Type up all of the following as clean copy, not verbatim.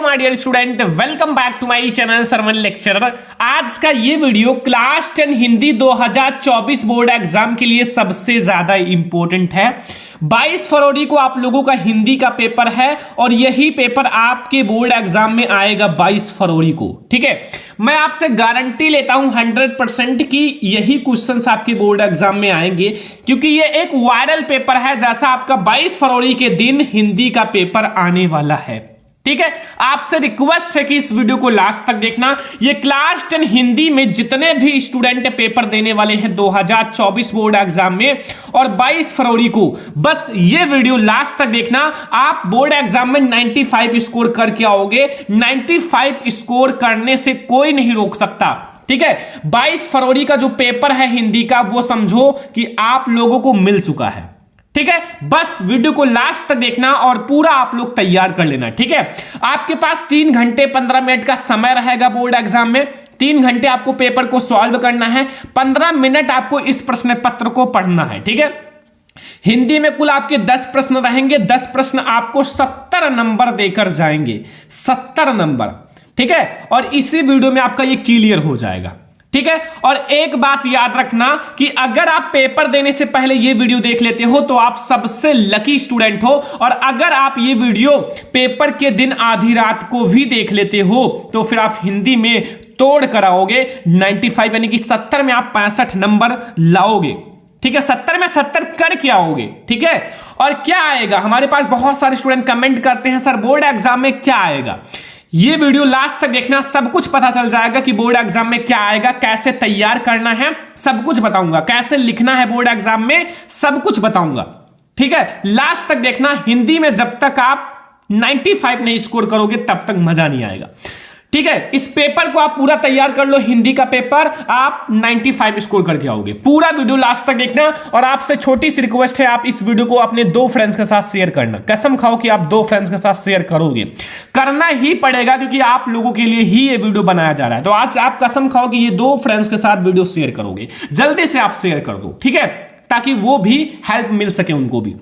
Hello my dear student, welcome back to my channel Sarvan lecturer. आज का ये video class 10 Hindi 2024 board exam के लिए सबसे ज्यादा इंपॉर्टेंट है। 22 फरवरी को आप लोगों का हिंदी का पेपर है और यही पेपर आपके बोर्ड एग्जाम में आएगा 22 फरवरी को। ठीक है, मैं आपसे गारंटी लेता हूं 100% कि यही क्वेश्चंस आपके बोर्ड एग्जाम में आएंगे, क्योंकि ये एक वायरल पेपर है जैसा आपका 22 फरवरी के दिन हिंदी का पेपर आने वाला है। ठीक है, आपसे रिक्वेस्ट है कि इस वीडियो को लास्ट तक देखना। ये क्लास 10 हिंदी में जितने भी स्टूडेंट पेपर देने वाले हैं 2024 बोर्ड एग्जाम में और 22 फरवरी को, बस ये वीडियो लास्ट तक देखना। आप बोर्ड एग्जाम में 95 स्कोर करके आओगे। 95 स्कोर करने से कोई नहीं रोक सकता। ठीक है, 22 फरवरी का जो पेपर है हिंदी का, वो समझो कि आप लोगों को मिल चुका है। ठीक है, बस वीडियो को लास्ट तक देखना और पूरा आप लोग तैयार कर लेना। ठीक है, आपके पास 3 घंटे 15 मिनट का समय रहेगा बोर्ड एग्जाम में। 3 घंटे आपको पेपर को सॉल्व करना है, 15 मिनट आपको इस प्रश्न पत्र को पढ़ना है। ठीक है, हिंदी में कुल आपके 10 प्रश्न रहेंगे। 10 प्रश्न आपको 70 नंबर देकर जाएंगे, 70 नंबर। ठीक है, और इसी वीडियो में आपका ये क्लियर हो जाएगा। ठीक है, और एक बात याद रखना कि अगर आप पेपर देने से पहले ये वीडियो देख लेते हो तो आप सबसे लकी स्टूडेंट हो, और अगर आप ये वीडियो पेपर के दिन आधी रात को भी देख लेते हो तो फिर आप हिंदी में तोड़ कर आओगे 95, यानी कि 70 में आप 65 नंबर लाओगे। ठीक है, 70 में 70 करके आओगे। ठीक है, और क्या आएगा, हमारे पास बहुत सारे स्टूडेंट कमेंट करते हैं सर बोर्ड एग्जाम में क्या आएगा। ये वीडियो लास्ट तक देखना, सब कुछ पता चल जाएगा कि बोर्ड एग्जाम में क्या आएगा, कैसे तैयार करना है, सब कुछ बताऊंगा। कैसे लिखना है बोर्ड एग्जाम में, सब कुछ बताऊंगा। ठीक है, लास्ट तक देखना। हिंदी में जब तक आप 95 नहीं स्कोर करोगे तब तक मजा नहीं आएगा। ठीक है, इस पेपर को आप पूरा तैयार कर लो। हिंदी का पेपर आप 95 स्कोर करके आओगे। पूरा वीडियो लास्ट तक देखना, और आपसे छोटी सी रिक्वेस्ट है, आप इस वीडियो को अपने 2 फ्रेंड्स के साथ शेयर करना। कसम खाओ कि आप 2 फ्रेंड्स के साथ शेयर करोगे, करना ही पड़ेगा, क्योंकि आप लोगों के लिए ही ये वीडियो बनाया जा रहा है। तो आज आप कसम खाओ कि ये 2 फ्रेंड्स के साथ वीडियो शेयर करोगे। जल्दी से आप शेयर कर दो, ठीक है, ताकि वो भी हेल्प मिल सके उनको भी।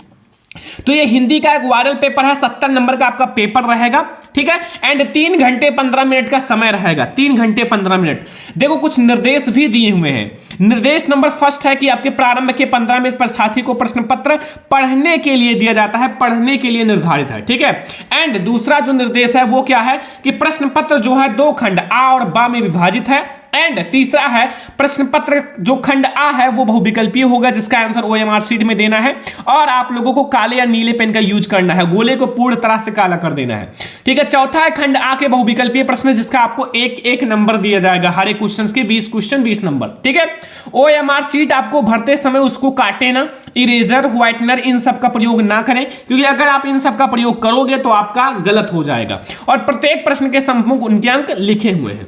तो ये हिंदी का एक वायरल पेपर है, 70 नंबर का आपका पेपर रहेगा। ठीक है, एंड 3 घंटे 15 मिनट का समय रहेगा। 3 घंटे 15 मिनट। देखो, कुछ निर्देश भी दिए हुए हैं। निर्देश नंबर फर्स्ट है कि आपके प्रारंभ के 15 मिनट पर साथी को प्रश्न पत्र पढ़ने के लिए दिया जाता है, पढ़ने के लिए निर्धारित है। ठीक है, एंड दूसरा जो निर्देश है वो क्या है कि प्रश्न पत्र जो है 2 खंड आ और बा में विभाजित है। एंड तीसरा है प्रश्न पत्र जो खंड आ है वो बहुविकल्पीय होगा, जिसका आंसर OMR शीट में देना है, और आप लोगों को काले या नीले पेन का यूज करना है, गोले को पूर्ण तरह से काला कर देना है। ठीक है, चौथा है खंड आ के बहुविकल्पीय प्रश्न, जिसका आपको एक नंबर दिया जाएगा। हर एक क्वेश्चन के 20 क्वेश्चन 20 नंबर। ठीक है, OMR शीट आपको भरते समय उसको काटे ना, इरेजर व्हाइटनर इन सब का प्रयोग ना करें, क्योंकि अगर आप इन सब का प्रयोग करोगे तो आपका गलत हो जाएगा। और प्रत्येक प्रश्न के सम्मुख उनके अंक लिखे हुए हैं।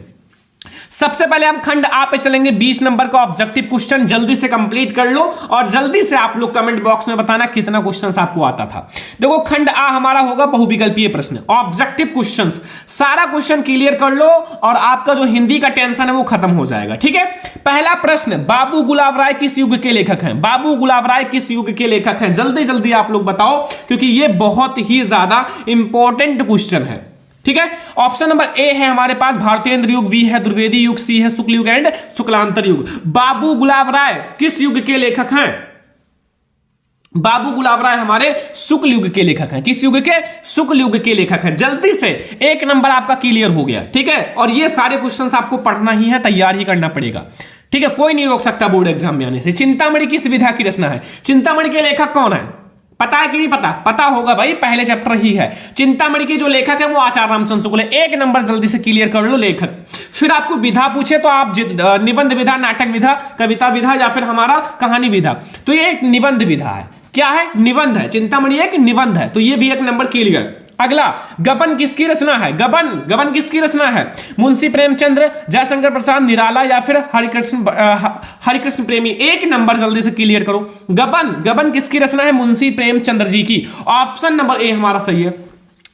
सबसे पहले हम खंड आ पे चलेंगे। 20 नंबर का ऑब्जेक्टिव क्वेश्चन जल्दी से कंप्लीट कर लो, और जल्दी से आप लोग कमेंट बॉक्स में बताना कितना क्वेश्चंस आपको आता था। देखो, खंड आ हमारा होगा बहुविकल्पीय प्रश्न, ऑब्जेक्टिव क्वेश्चंस। सारा क्वेश्चन क्लियर कर लो और आपका जो हिंदी का टेंशन है वो खत्म हो जाएगा। ठीक है, पहला प्रश्न, बाबू गुलाब राय किस युग के लेखक हैं? बाबू गुलाब राय किस युग के लेखक हैं? जल्दी जल्दी आप लोग बताओ, क्योंकि ये बहुत ही ज्यादा इंपॉर्टेंट क्वेश्चन है। ठीक है, ऑप्शन नंबर ए है हमारे पास भारतेंद्र युग, बी है द्विवेदी युग, सी है शुक्ल युग एंड शुक्लांतर युग। बाबू गुलाब राय किस युग के लेखक हैं? बाबू गुलाब राय हमारे शुक्ल युग के लेखक हैं। किस युग के? शुक्ल युग के लेखक हैं। जल्दी से 1 नंबर आपका क्लियर हो गया। ठीक है, और ये सारे क्वेश्चंस आपको पढ़ना ही है, तैयार ही करना पड़ेगा। ठीक है, कोई नहीं रोक सकता बोर्ड एग्जाम में आने से। चिंतामणि किस विधा की रचना है? चिंतामणि के लेखक कौन है? पता है कि नहीं पता? पता होगा भाई, पहले चैप्टर ही है। चिंतामणि के जो लेखक है वो आचार्य रामचंद्र शुक्ल है। 1 नंबर जल्दी से क्लियर कर लो लेखक। फिर आपको विधा पूछे तो आप निबंध विधा, नाटक विधा, कविता विधा या फिर हमारा कहानी विधा। तो ये एक निबंध विधा है। क्या है? निबंध है। चिंतामणि एक निबंध है, तो ये भी 1 नंबर क्लियर। अगला, गबन किसकी रचना है? गबन किसकी रचना है? मुंशी प्रेमचंद्र, जयशंकर प्रसाद, निराला या फिर हरिकृष्ण प्रेमी। 1 नंबर जल्दी से क्लियर करो। गबन किसकी रचना है? मुंशी प्रेमचंद्र जी की। ऑप्शन नंबर ए हमारा सही है।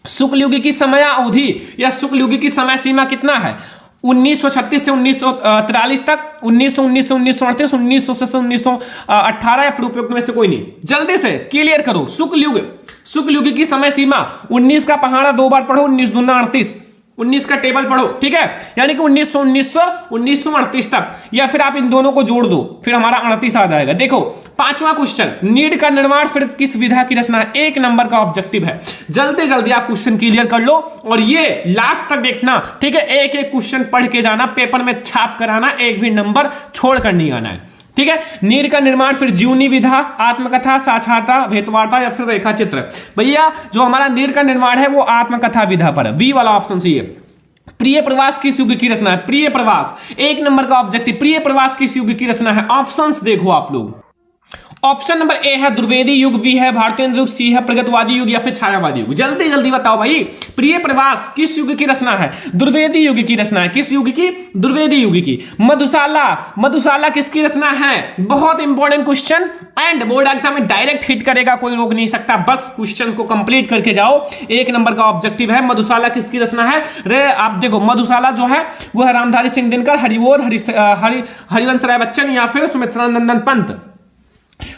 शुक्ल युग की समय अवधि या शुक्ल युग की समय सीमा कितना है? 1936 से 1943 तक, 1919 से 1938, 1900 से 1918 या फिर उपयुक्त में से कोई नहीं। जल्दी से क्लियर करो। शुक्ल युग की समय सीमा 19 का पहाड़ा 2 बार पढ़ो, 19 दूना 38, 19 का टेबल पढ़ो, ठीक है, यानी कि 1938 तक, या फिर आप इन दोनों को जोड़ दो, फिर हमारा 38 आ जाएगा। देखो 5वां क्वेश्चन, नीड का निर्माण फिर किस विधा की रचना है? 1 नंबर का ऑब्जेक्टिव है, जल्दी जल्दी आप क्वेश्चन क्लियर कर लो और ये लास्ट तक देखना, ठीक है, एक एक क्वेश्चन पढ़ के जाना, पेपर में छाप कर आना, एक भी नंबर छोड़ कर नहीं आना है, ठीक है। नीड का निर्माण फिर जीवनी विधा, आत्मकथा, साक्षात्ता, भेदवार्ता या फिर रेखा चित्र। भैया जो हमारा नीड का निर्माण है वो आत्मकथा विधा पर है, बी वाला ऑप्शन सही है। प्रिय प्रवास किस युग की रचना है? प्रिय प्रवास 1 नंबर का ऑब्जेक्टिव, प्रिय प्रवास किस युग की रचना है? ऑप्शंस देखो आप लोग, ऑप्शन नंबर ए है द्विवेदी युग, बी है भारतेंद्र युग, सी है प्रगतवादी युग या फिर छायावादी युग। जल्दी जल्दी बताओ भाई, प्रिय प्रवास किस युग की रचना है? द्विवेदी युग की रचना है। किस युग की? द्विवेदी युग की। मधुशाला, मधुशाला किसकी रचना है? बहुत important question and board exam में डायरेक्ट हिट करेगा, कोई रोक नहीं सकता, बस क्वेश्चन को कंप्लीट करके जाओ। 1 नंबर का ऑब्जेक्टिव है, मधुशाला किसकी रचना है? रे आप देखो, मधुशाला जो है वो है रामधारी सिंह दिनकर, हरिवोध, हरिवंश राय बच्चन या फिर सुमित्रा नंदन पंत।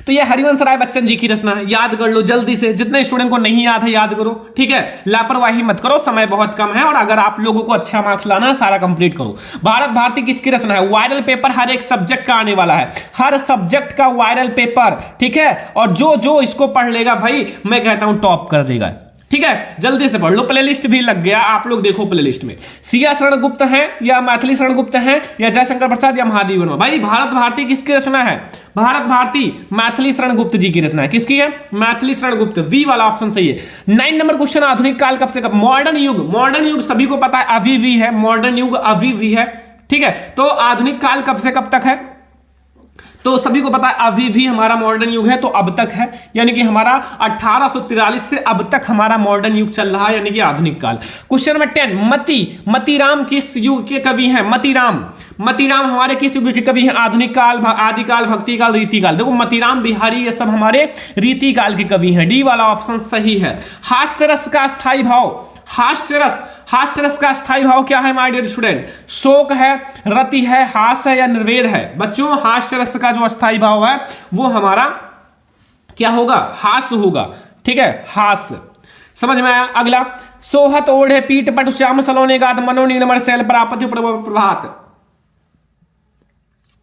तो ये हरिवंश राय बच्चन जी की रचना है, याद कर लो जल्दी से, जितने स्टूडेंट को नहीं याद है याद करो, ठीक है, लापरवाही मत करो, समय बहुत कम है और अगर आप लोगों को अच्छा मार्क्स लाना है सारा कंप्लीट करो। भारत भारती किसकी रचना है? वायरल पेपर हर एक सब्जेक्ट का आने वाला है, हर सब्जेक्ट का वायरल पेपर, ठीक है, और जो जो इसको पढ़ लेगा भाई मैं कहता हूं टॉप कर देगा, ठीक है, जल्दी से पढ़ लो। प्लेलिस्ट भी लग गया, आप लोग देखो प्लेलिस्ट में, सिया शरण गुप्त है या मैथिली शरण गुप्त है या जयशंकर प्रसाद या महादेव वर्मा। भाई भारत भारती किसकी रचना है? भारत भारती मैथिली शरण गुप्त जी की रचना है। किसकी है? मैथिली शरण गुप्त, वी वाला ऑप्शन सही है। 9 नंबर क्वेश्चन, आधुनिक काल कब से कब? मॉडर्न युग, मॉडर्न युग सभी को पता है अभी भी है, मॉडर्न युग अभी भी है, ठीक है, तो आधुनिक काल कब से कब तक है? तो सभी को पता है अभी भी हमारा मॉडर्न युग है, तो अब तक है, यानी कि हमारा 1843 से अब तक हमारा मॉडर्न युग चल रहा है, यानी कि आधुनिक काल। क्वेश्चन नंबर 10, मतीराम किस युग के कवि हैं? मतीराम, मतीराम हमारे किस युग के कवि हैं? आधुनिक काल, आदिकाल, भक्ति काल, रीति काल। देखो मतीराम बिहारी ये सब हमारे रीति काल के कवि हैं, डी वाला ऑप्शन सही है। हास्य रस का स्थायी भाव, हास्य रस का स्थायी भाव क्या है माय डियर स्टूडेंट? शोक है, रति है, हास है या निर्वेद है? बच्चों हास्य रस का जो स्थायी भाव है वो हमारा क्या होगा? हास्य होगा, ठीक है, हास्य, समझ में आया? अगला, सोहत ओढ़े पीठ पट श्याम सलोने गात मनो निर्मल शैल प्रापति प्रभात,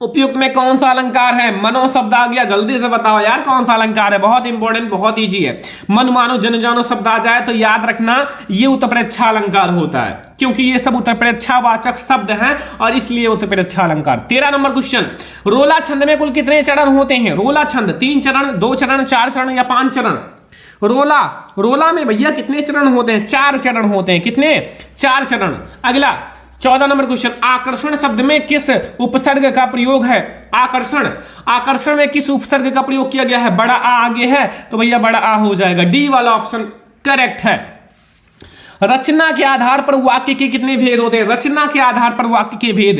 उपयुक्त में कौन सा अलंकार है? मनो शब्द आ गया, जल्दी से बताओ यार कौन सा अलंकार है? बहुत इंपॉर्टेंट, बहुत इजी है। मन मानो जन जानो शब्द आ जाए तो याद रखना ये उत्प्रेक्षा अलंकार होता है, क्योंकि ये सब उत्प्रेक्षावाचक शब्द हैं और इसलिए उत्प्रेक्षा अलंकार। 13 नंबर क्वेश्चन, रोला छंद में कुल कितने चरण होते हैं? रोला छंद 3 चरण, 2 चरण, 4 चरण या 5 चरण? रोला में भैया कितने चरण होते हैं? 4 चरण होते हैं। कितने? 4 चरण। अगला 14 नंबर क्वेश्चन, आकर्षण शब्द में किस उपसर्ग का प्रयोग है? आकर्षण में किस उपसर्ग का प्रयोग किया गया है? बड़ा आ आगे है तो भैया बड़ा आ हो जाएगा, डी वाला ऑप्शन करेक्ट है। रचना के आधार पर वाक्य के कितने भेद होते हैं? रचना के आधार पर वाक्य के भेद,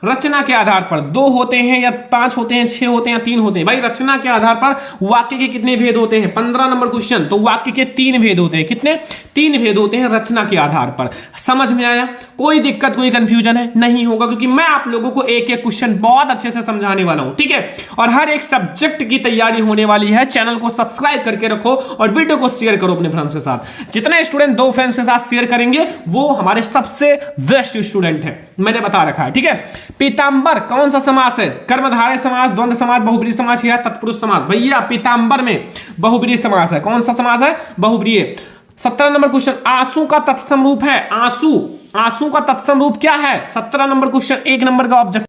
रचना के आधार पर 2 होते हैं या 5 होते हैं, 6 होते हैं या 3 होते हैं? भाई रचना के आधार पर वाक्य के कितने भेद होते हैं? 15 नंबर क्वेश्चन, तो वाक्य के 3 भेद होते हैं। कितने? 3 भेद होते हैं रचना के आधार पर। समझ में आया? कोई दिक्कत, कोई कंफ्यूजन है? नहीं होगा, क्योंकि मैं आप लोगों को एक एक क्वेश्चन बहुत अच्छे से समझाने वाला हूं, ठीक है, और हर एक सब्जेक्ट की तैयारी होने वाली है। चैनल को सब्सक्राइब करके रखो और वीडियो को शेयर करो अपने फ्रेंड्स के साथ। जितने स्टूडेंट 2 फ्रेंड्स के साथ शेयर करेंगे वो हमारे सबसे बेस्ट स्टूडेंट है, मैंने बता रखा है, ठीक है। पीतांबर कौन सा समास है? कर्मधारय समास, द्वंद्व समास, बहुब्रीहि समास या तत्पुरुष समास? भैया पीतांबर में बहुब्रीहि समास है। कौन सा समास है? बहुब्रीहि। 17 नंबर क्वेश्चन, आंसू का तत्सम रूप है? आंसू का तत्सम रूप क्या है? 17 नंबर क्वेश्चन, 1 नंबर का ऑब्जेक्ट।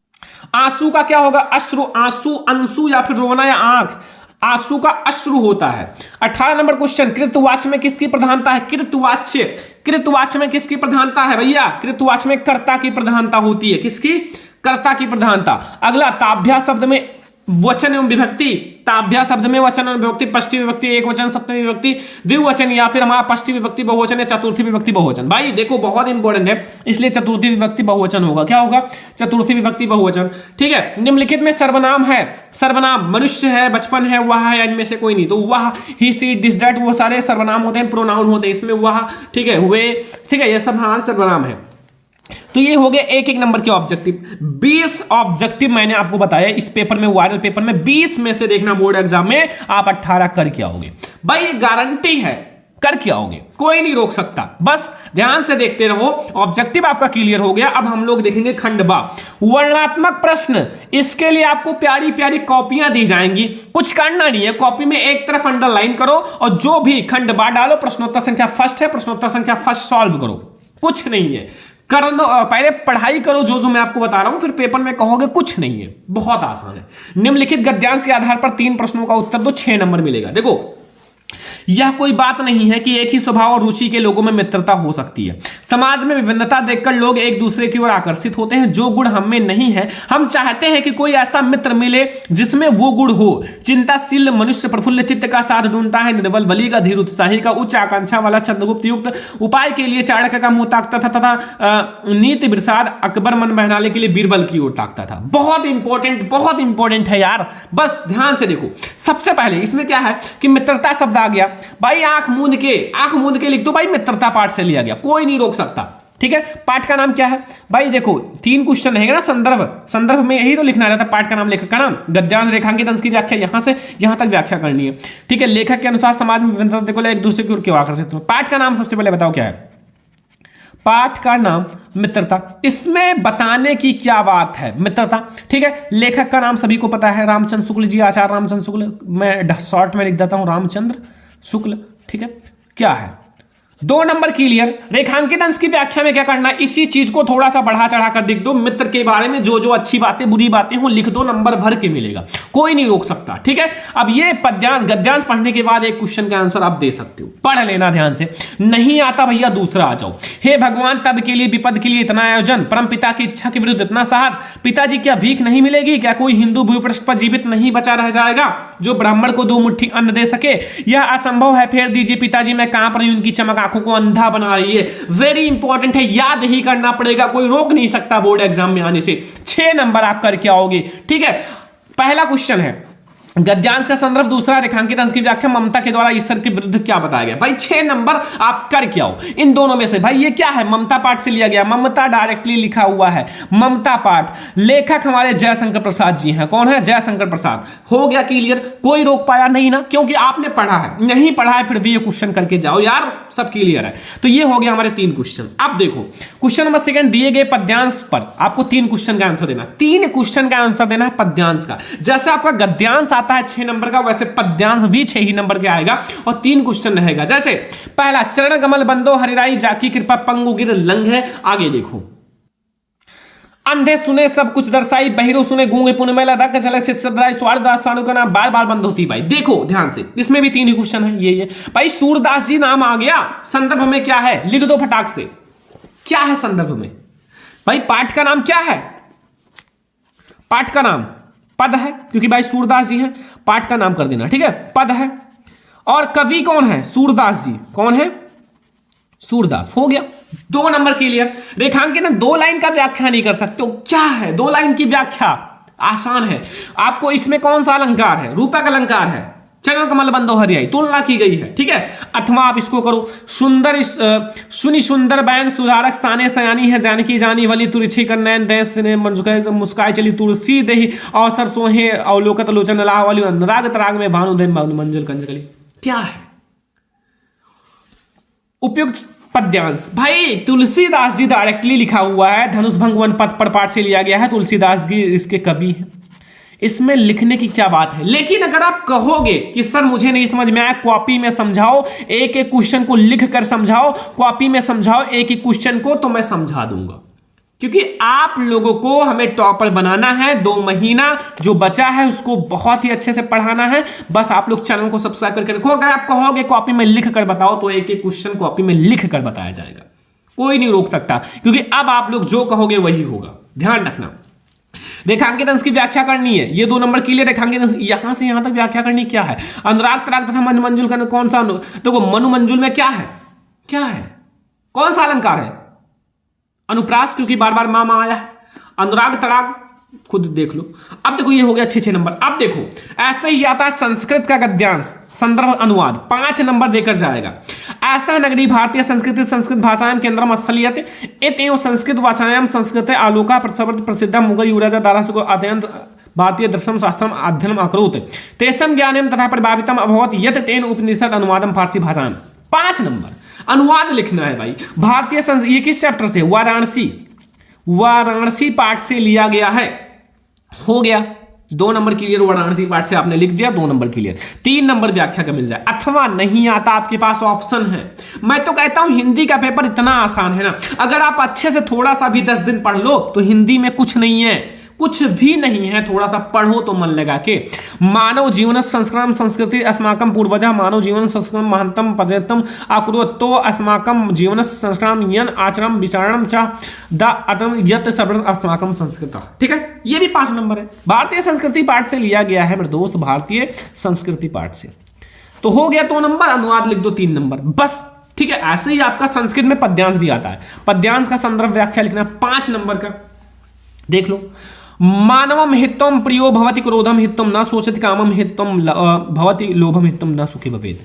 आंसू का क्या होगा? अश्रु, आंसू, अंशु या फिर रोना या आंख? आंसू का अश्रु होता है। 18 नंबर क्वेश्चन, कृतवाच्य में किसकी प्रधानता है? कृतवाच्य में किसकी प्रधानता है भैया? कृतवाच्य में कर्ता की प्रधानता होती है। किसकी? कर्ता की प्रधानता। अगला, ताभ्या शब्द में वचन एवं विभक्ति, ताभ्या शब्द में वचन एवं विभक्ति, षष्ठी विभक्ति, एक वचन, सप्तमी विभक्ति, द्विवचन या फिर हमारा षष्ठी विभक्ति बहुवचन या चतुर्थी विभक्ति बहुवचन? भाई देखो बहुत इंपॉर्टेंट है, इसलिए चतुर्थी विभक्ति बहुवचन होगा। क्या होगा? चतुर्थी विभक्ति बहुवचन, ठीक है। निम्नलिखित में सर्वनाम है, सर्वनाम मनुष्य है, बचपन है, वह है, इनमें से कोई नहीं। तो वह, ही, सी, दिस, दैट वो सारे सर्वनाम होते हैं, प्रोनाउन होते हैं। इसमें वह, ठीक है, हुए, ठीक है, ये सब हमारे सर्वनाम है। तो ये हो गए 1-1 नंबर के ऑब्जेक्टिव। 20 ऑब्जेक्टिव मैंने आपको बताया इस पेपर में, वायरल पेपर में 20 में से देखना बोर्ड एग्जाम में आप 18 करके आओगे। भाई गारंटी है, कर क्या आओगे, कोई नहीं रोक सकता। बस ध्यान से देखते रहो, ऑब्जेक्टिव आपका क्लियर हो गया। अब हम लोग देखेंगे खंड बा, वर्णनात्मक प्रश्न। इसके लिए आपको प्यारी प्यारी कॉपियां दी जाएंगी, कुछ करना नहीं है, कॉपी में एक तरफ अंडरलाइन करो और जो भी खंड बा डालो, प्रश्नोत्तर संख्या फर्स्ट है, प्रश्नोत्तर संख्या फर्स्ट सॉल्व करो, कुछ नहीं है। कर दो, पहले पढ़ाई करो जो मैं आपको बता रहा हूं, फिर पेपर में कहोगे कुछ नहीं है, बहुत आसान है। निम्नलिखित गद्यांश के आधार पर 3 प्रश्नों का उत्तर दो, 6 नंबर मिलेगा। देखो, यह कोई बात नहीं है कि एक ही स्वभाव और रुचि के लोगों में मित्रता हो सकती है। समाज में विभिन्नता देखकर लोग एक दूसरे की ओर आकर्षित होते हैं। जो गुण हम में नहीं है, हम चाहते हैं कि कोई ऐसा मित्र मिले जिसमें वो गुण हो। चिंताशील मनुष्य प्रफुल्ल चित्त का साथ ढूंढता है, निर्बल बलि का, धीर उत्साही का, उच्च आकांक्षा वाला चंद्रगुप्त युक्त, उपाय के लिए चाणक्य का मुंह ताकता था तथा नीति विषाद अकबर मन बहलाने के लिए बीरबल की ओर ताकता था। बहुत इंपॉर्टेंट है यार, बस ध्यान से देखो। सबसे पहले इसमें क्या है कि मित्रता शब्द आ गया भाई, आंख मूंद के लिख दो भाई, मित्रता पाठ से लिया गया, कोई नहीं रोक सकता। ठीक है, पाठ का नाम क्या है भाई? देखो 3 क्वेश्चन रहेगा ना, संदर्भ में यही तो लिखना रहता है। पाठ का नाम, लेखक का नाम, गद्यांश रेखांकित अंश की व्याख्या यहां से यहां तक व्याख्या करनी है। ठीक है, लेखक के अनुसार समाज में विभिन्नता देखो एक दूसरे की ओर क्यों आकर्षित हो। पाठ का नाम सबसे पहले बताओ क्या है? पाठ का नाम मित्रता। इसमें बताने की क्या बात है? मित्रता। ठीक है, लेखक का नाम सभी को पता है, रामचंद्र शुक्ल जी, आचार्य रामचंद्र शुक्ल। मैं शॉर्ट में लिख देता हूं रामचंद्र शुक्ल। ठीक है, क्या है? 2 नंबर क्लियर। रेखांकित अंश की व्याख्या में क्या करना है? इसी चीज को थोड़ा सा बढ़ा चढ़ा कर लिख दो, मित्र के बारे में जो जो अच्छी बातें बुरी बातें हो लिख दो, नंबर भर के मिलेगा, कोई नहीं रोक सकता। ठीक है, अब ये पद्यांश गद्यांश पढ़ने के बाद एक क्वेश्चन का आंसर आप दे सकते हो, पढ़ लेना ध्यान से। नहीं आता भैया दूसरा आ जाओ। हे भगवान, तब के लिए विपद के लिए इतना आयोजन, परम पिता की इच्छा के विरुद्ध इतना साहस, पिताजी क्या भीख नहीं मिलेगी? क्या कोई हिंदू भूपृष्ठ पर जीवित नहीं बचा रह जाएगा जो ब्राह्मण को 2 मुट्ठी अन्न दे सके? यह असंभव है, फेर दीजिए पिताजी, मैं कांप रही हूं, उनकी चमक आंखों को अंधा बना रही है। वेरी इंपॉर्टेंट है, याद ही करना पड़ेगा, कोई रोक नहीं सकता बोर्ड एग्जाम में आने से। 6 नंबर आप करके आओगे। ठीक है, पहला क्वेश्चन है गद्यांश का संदर्भ, दूसरा रेखांकित अंश की व्याख्या, ममता के द्वारा ईश्वर के विरुद्ध क्या बताया गया। भाई 6 नंबर आप करके आओ इन दोनों में से। भाई ये क्या है? ममता पाठ से लिया गया, ममता डायरेक्टली लिखा हुआ है, ममता पाठ। लेखक हमारे जयशंकर प्रसाद जी हैं। कौन है? जयशंकर प्रसाद। हो गया क्लियर, कोई रोक पाया नहीं ना, क्योंकि आपने पढ़ा है। नहीं पढ़ा है फिर भी ये क्वेश्चन करके जाओ यार, सब क्लियर है। तो ये हो गया हमारे 3 क्वेश्चन। अब देखो क्वेश्चन नंबर 2, दिए गए पद्यांश पर आपको 3 क्वेश्चन का आंसर देना। 3 क्वेश्चन का आंसर देना है पद्यांश का। जैसे आपका गद्यांश आता है 6 नंबर का, वैसे पद्यांश भी 6 ही नंबर के आएगा और 3 क्वेश्चन रहेगा। जैसे पहला, चरण कमल बंदो हरिराई जाकी कृपा पंगु गिर लंघ है। आगे देखो, अंधे सुने सब कुछ दर्शाई, बहिरो सुने गूंगे पुनमेला, रख चले सिद्धराय स्वार दास का नाम बार बार बंद होती। भाई देखो ध्यान से, इसमें भी 3 ही क्वेश्चन है। ये भाई सूरदास जी नाम आ गया, संदर्भ में क्या है लिख दो फटाक से। क्या है संदर्भ में? भाई पाठ का नाम क्या है? पाठ का नाम पद है, क्योंकि भाई सूरदास जी हैं, पाठ का नाम कर देना। ठीक है, पद है। और कवि कौन है? सूरदास जी। कौन है? सूरदास। हो गया 2 नंबर क्लियर। रेखांकित 2 लाइन का व्याख्या नहीं कर सकते हो। क्या है 2 लाइन की व्याख्या? आसान है। आपको इसमें कौन सा अलंकार है? रूपक अलंकार है। चरण कमल बंदो हरियाई तुलना की गई है। ठीक है, अथवा आप इसको करो, सुंदर सुनी सुंदर बैन सुधारक साने सयानी है, जानकी जानी वली तुरछी कर नैन देश ने मुस्काई चली तुलसी देही अवसर सोहे अवलोकत लोचन लाह वाली अनुराग तराग में भानु दे मंजुल कंजकली। क्या है उपयुक्त पद्यांश? भाई तुलसीदास जी डायरेक्टली लिखा हुआ है, धनुष भंग वन पद पर पाठ से लिया गया है, तुलसीदास जी इसके कवि हैं। इसमें लिखने की क्या बात है? लेकिन अगर आप कहोगे कि सर मुझे नहीं समझ में आया, कॉपी में समझाओ, एक एक क्वेश्चन को लिख कर समझाओ, कॉपी में समझाओ एक एक क्वेश्चन को, तो मैं समझा दूंगा। क्योंकि आप लोगों को हमें टॉपर बनाना है। 2 महीना जो बचा है उसको बहुत ही अच्छे से पढ़ाना है। बस आप लोग चैनल को सब्सक्राइब करके रखो। अगर आप कहोगे कॉपी में लिख कर बताओ, तो एक एक क्वेश्चन कॉपी में लिख कर बताया जाएगा, कोई नहीं रोक सकता। क्योंकि अब आप लोग जो कहोगे वही होगा, ध्यान रखना। रेखांकित अंश की व्याख्या करनी है, ये 2 नंबर के लिए रेखांकित अंश यहां से यहां तक व्याख्या करनी। क्या है? अनुराग तराग तथा मनु मंजुल का कौन सा? देखो मनु मंजुल में क्या है? क्या है? कौन सा अलंकार है? अनुप्रास, क्योंकि बार बार मामा आया है। अनुराग तराग खुद देख लो। अब देखो ये हो गया 6 नंबर। अब देखो ऐसे ही आता है संस्कृत का गद्यांश, संदर्भ अनुवाद 5 नंबर देकर जाएगा। ऐसा नगरी भारतीय संस्कृति संस्कृत भाषायां केंद्रम स्थलीयते एवं संस्कृत भाषायां संस्कृत आलोका प्रसिद्ध मुगल युवराजा दारासुको अध्ययन भारतीय दर्शन शास्त्रम अध्ययनम अकरोत् तेषां ज्ञानेन तथा प्रभावितम अभवत् यत् तेन उपनिषद अनुवादम फारसी भाषायां। 5 नंबर अनुवाद लिखना है भाई। भारतीय ये किस चैप्टर से? वाराणसी पाठ से लिया गया है। हो गया 2 नंबर क्लियर, वाराणसी पाठ से आपने लिख दिया, 2 नंबर क्लियर। 3 नंबर व्याख्या का मिल जाए। अथवा नहीं आता, आपके पास ऑप्शन है। मैं तो कहता हूं हिंदी का पेपर इतना आसान है ना, अगर आप अच्छे से थोड़ा सा भी 10 दिन पढ़ लो तो हिंदी में कुछ नहीं है, कुछ भी नहीं है। थोड़ा सा पढ़ो तो मन लगा के। मानव जीवन संस्कृतम संस्कृति अस्माकम पूर्वजा मानव जीवन संस्कृतम महंतम पर्यतम अकुरुतो अस्माकम जीवन संस्कृतम यन आचरण विचारणम च द अतम यत सर्वम अस्माकम संस्कृत। ठीक है, ये भी 5 नंबर है। भारतीय संस्कृति पाठ से लिया गया है मेरे दोस्त, भारतीय संस्कृति पाठ से। तो हो गया 2 नंबर, अनुवाद लिख दो 3 नंबर बस। ठीक है, ऐसे ही आपका संस्कृत में पद्यांश भी आता है। पद्यांश का संदर्भ व्याख्या लिखना 5 नंबर का। देख लो, मानवम हितम प्रियो भवति क्रोधम हितम न सोचति कामम हितम भवति लोभम हितम न सुखी भवेत्।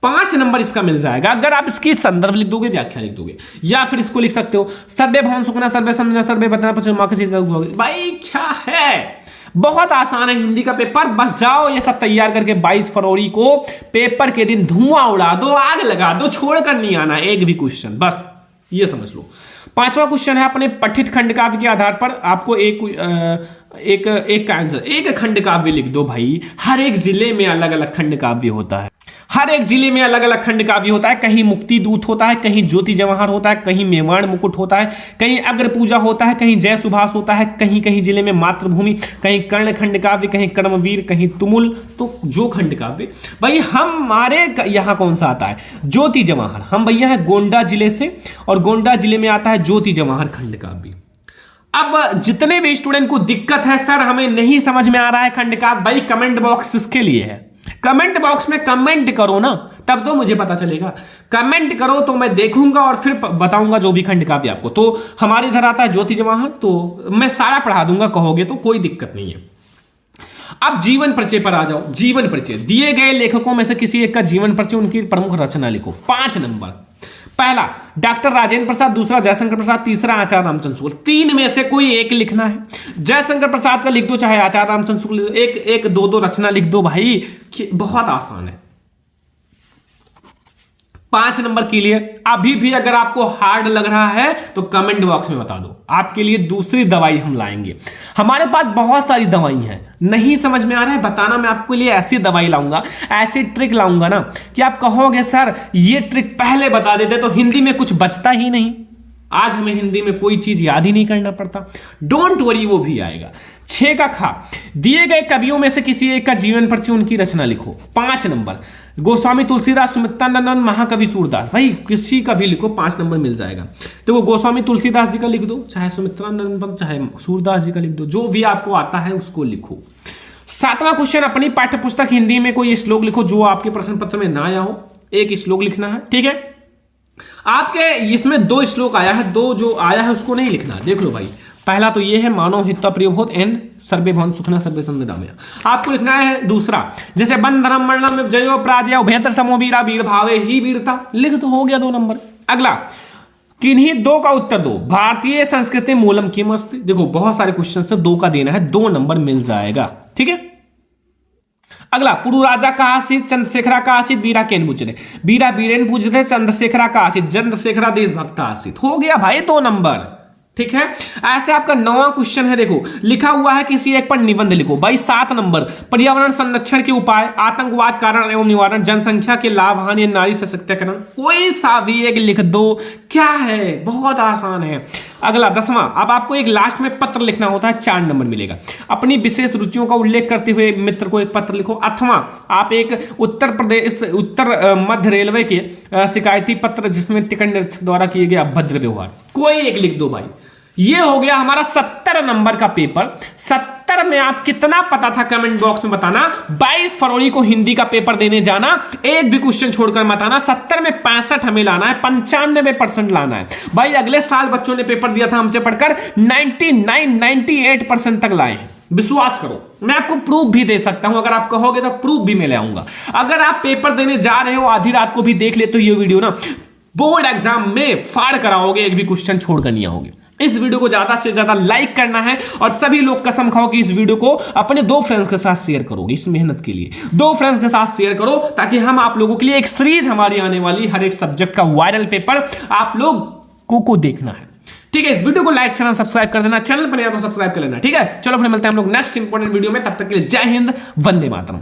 5 नंबर इसका मिल जाएगा अगर आप इसकी संदर्भ लिख दोगे, व्याख्या लिख दोगे। या फिर इसको लिख सकते हो सर्वे भवन सुखना सर्वे संजना सर्वे बतना पचमा का चीज। भाई क्या है, बहुत आसान है हिंदी का पेपर। बस जाओ ये सब तैयार करके 22 फरवरी को पेपर के दिन धुआं उड़ा दो, आग लगा दो, छोड़कर नहीं आना एक भी क्वेश्चन, बस ये समझ लो। 5वां क्वेश्चन है, अपने पठित खंड काव्य के आधार पर आपको एक आंसर, एक खंड काव्य लिख दो भाई। हर एक जिले में अलग अलग खंड काव्य होता है, हर एक जिले में अलग अलग खंड काव्य होता है। कहीं मुक्ति दूत होता है, कहीं ज्योति जवाहर होता है, कहीं मेवाड़ मुकुट होता है, कहीं अग्र पूजा होता है, कहीं जय सुभाष होता है, कहीं कहीं जिले में मातृभूमि, कहीं कर्ण खंड काव्य, कहीं कर्मवीर, कहीं तुमुल। तो जो खंड काव्य भाई हमारे यहाँ कौन सा आता है? ज्योति जवाहर। हम भैया है गोंडा जिले से, और गोंडा जिले में आता है ज्योति जवाहर खंड काव्य। अब जितने भी स्टूडेंट को दिक्कत है सर हमें नहीं समझ में आ रहा है खंड काव्य, भाई कमेंट बॉक्स इसके लिए है। कमेंट बॉक्स में कमेंट करो ना, तब तो मुझे पता चलेगा। कमेंट करो तो मैं देखूंगा और फिर बताऊंगा जो भी खंड काव्य आपको। तो हमारे इधर आता है ज्योति जवाहर, तो मैं सारा पढ़ा दूंगा, कहोगे तो कोई दिक्कत नहीं है। अब जीवन परिचय पर आ जाओ। जीवन परिचय, दिए गए लेखकों में से किसी एक का जीवन परिचय, उनकी प्रमुख रचना लिखो। 5 नंबर। पहला डॉक्टर राजेंद्र प्रसाद, दूसरा जयशंकर प्रसाद, तीसरा आचार्य रामचंद्र शुक्ल। 3 में से कोई एक लिखना है। जयशंकर प्रसाद का लिख दो, चाहे आचार्य रामचंद्र शुक्ल, एक 2 रचना लिख दो भाई, बहुत आसान है। 5 नंबर क्लियर। अभी भी अगर आपको हार्ड लग रहा है तो कमेंट बॉक्स में बता दो, आपके लिए दूसरी दवाई हम लाएंगे। हमारे पास बहुत सारी दवाई हैं, नहीं समझ में आ रहा है बताना, मैं आपके लिए ऐसी दवाई लाऊंगा, ऐसी ट्रिक लाऊंगा ना कि आप कहोगे सर ये ट्रिक पहले बता देते तो हिंदी में कुछ बचता ही नहीं। आज हमें हिंदी में कोई चीज याद ही नहीं करना पड़ता। डोंट वरी, वो भी आएगा। 6 का खा, दिए गए कवियों में से किसी एक का जीवन परिचय, उनकी रचना लिखो। 5 नंबर। गोस्वामी तुलसीदास, सुमित्रानंद, महाकवि सूरदास। भाई किसी का भी लिखो, 5 नंबर मिल जाएगा। तो वो गोस्वामी तुलसीदास जी का लिख दो, चाहे सुमित्रानंद, चाहे सूरदास जी का लिख दो, जो भी आपको आता है उसको लिखो। 7वां क्वेश्चन, अपनी पाठ्य पुस्तक हिंदी में कोई श्लोक लिखो जो आपके प्रश्न पत्र में ना आया हो। एक श्लोक लिखना है, ठीक है। आपके इसमें 2 श्लोक आया है, 2 जो आया है उसको नहीं लिखना। देख लो भाई, पहला तो ये है मानव हित प्रिय भूत एन सर्वे भवन सुखना सर्वे संविदामया। आपको लिखना है दूसरा, जैसे बंधनम मरणम जयो पराजय बेहतर समो वीरा वीर भावे ही वीरता, लिख तो हो गया 2 नंबर। अगला, किन्हीं 2 का उत्तर दो। भारतीय संस्कृति मूलम किमस्ति। देखो बहुत सारे क्वेश्चन से 2 का देना है, 2 नंबर मिल जाएगा, ठीक है। अगला, पुरु राजा का आसित, चंद्रशेखरा का आसित, बीरा केन पूछते, बीरा बीरेन पूछते, चंद्रशेखरा का आसित, चंद्रशेखरा देशभक्त आसित। हो गया भाई 2 नंबर, ठीक है। ऐसे आपका 9वां क्वेश्चन है, देखो लिखा हुआ है किसी एक पर निबंध लिखो। भाई 7 नंबर, पर्यावरण संरक्षण के उपाय, आतंकवाद कारण एवं निवारण, जनसंख्या के लाभ, हानि, नारी सशक्तिकरण, कोई सा भी एक लिख दो। क्या है, बहुत आसान है। अगला 10वां, अब आपको एक लास्ट में पत्र लिखना होता है, 4 नंबर मिलेगा। अपनी विशेष रुचियों का उल्लेख करते हुए मित्र को एक पत्र लिखो। 8वां, आप एक उत्तर मध्य रेलवे के शिकायती पत्र जिसमें टिकट निरीक्षक द्वारा किए गए अभद्र व्यवहार, कोई एक लिख दो भाई। ये हो गया हमारा 70 नंबर का पेपर। 70 में आप कितना पता था कमेंट बॉक्स में बताना। 22 फरवरी को हिंदी का पेपर देने जाना, एक भी क्वेश्चन छोड़कर मत आना। 70 में 65 हमें लाना है, 95% लाना है भाई। अगले साल बच्चों ने पेपर दिया था हमसे पढ़कर, 99-98% तक लाए। विश्वास करो, मैं आपको प्रूफ भी दे सकता हूं, अगर आप कहोगे तो प्रूफ भी मैं ले आऊंगा। अगर आप पेपर देने जा रहे हो, आधी रात को भी देख ले तो ये वीडियो ना बोर्ड एग्जाम में फाड़ कराओगे, एक भी क्वेश्चन छोड़कर नहीं आओगे। इस वीडियो को ज्यादा से ज्यादा लाइक करना है और सभी लोग कसम खाओ कि इस वीडियो को अपने 2 फ्रेंड्स के साथ शेयर करोगे। इस मेहनत के लिए 2 फ्रेंड्स के साथ शेयर करो, ताकि हम आप लोगों के लिए एक सीरीज हमारी आने वाली हर एक सब्जेक्ट का वायरल पेपर आप लोग को देखना है। ठीक है, इस वीडियो को लाइक चैनल सब्सक्राइब कर देना, चैनल पर नया तो सब्सक्राइब कर लेना। ठीक है, चलो फिर मिलते हैं हम लोग नेक्स्ट इंपॉर्टेंट वीडियो में, तब तक के लिए जय हिंद, वंदे मातरम।